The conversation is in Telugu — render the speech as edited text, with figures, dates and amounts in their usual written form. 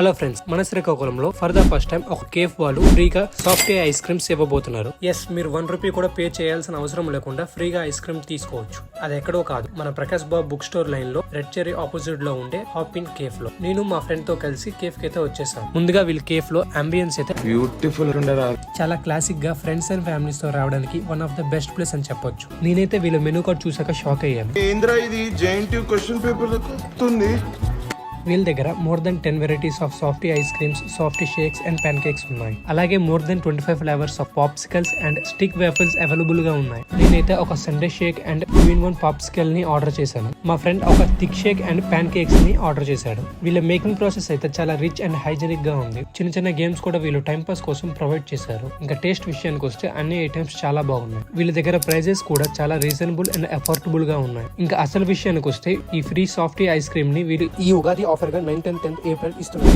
హలో ఫ్రెండ్స్, మన శ్రీకాకుళంలో ఫర్ ద ఫస్ట్ టైం ఒక కేఫ్ వాళ్ళు ఫ్రీగా సాఫ్ట్ ఐస్ క్రీమ్స్ ఇవ్వబోతున్నారు. ఎస్, మీరు ₹1 కూడా పే చేయాల్సిన అవసరం లేకుండా ఫ్రీగా ఐస్ క్రీమ్ తీసుకోవచ్చు. అది ఎక్కడో కాదు, మన ప్రకాష్ బాబు బుక్ స్టోర్ లైన్ లో రెడ్ చెర్రీ ఆపోజిట్ లో ఉండే హాప్ ఇన్ కేఫ్ లో. నేను మా ఫ్రెండ్ తో కలిసి కేఫ్ కి అయితే వచ్చేసాను. ముందుగా వీళ్ళ కేఫ్ లో అంబియన్స్ అయితే బ్యూటిఫుల్ చాలా క్లాసిక్ గా ఫ్రెండ్స్ అండ్ ఫ్యామిలీస్ తో రావడానికి one of the best place అని చెప్పొచ్చు. నేనైతే వీళ్ళ మెనూ కార్డ్ చూసాక షాక్ అయ్యాను. ఏంద్రా ఇది జేఎన్టీయూ క్వశ్చన్ పేపర్ వస్తుంది. వీళ్ళ దగ్గర more than 10 varieties of softy ice creams, softy shakes and pancakes ఉన్నాయి. అలాగే more than 25 flavours of popsicles and stick waffles available గా ఉన్నాయి. నేనైతే ఒక sundae shake and 2-in-1 popsicle ని ఆర్డర్ చేశాను. మా ఫ్రెండ్ ఒక thick shake and pancakes ని ఆర్డర్ చేశాడు. వీళ్ళ మేకింగ్ ప్రాసెస్ అయితే చాలా రిచ్ అండ్ హైజెనిక్ గా ఉంది. చిన్న చిన్న గేమ్స్ కూడా వీళ్ళు టైం పాస్ కోసం ప్రొవైడ్ చేశారు. ఇంకా టేస్ట్ విషయానికి వస్తే అన్ని ఐటమ్స్ చాలా బాగున్నాయి. వీళ్ళ దగ్గర ప్రైజెస్ కూడా చాలా రీజనబుల్ అండ్ అఫోర్డబుల్ గా ఉన్నాయి. ఇంకా అసలు విషయానికి వస్తే ఈ ఫ్రీ సాఫ్టీ ఐస్ క్రీమ్ ని వీళ్ళు ఈ ఉగాది ఆఫర్ గా 9th and 10th ఏప్రిల్ ఇస్తున్నారు.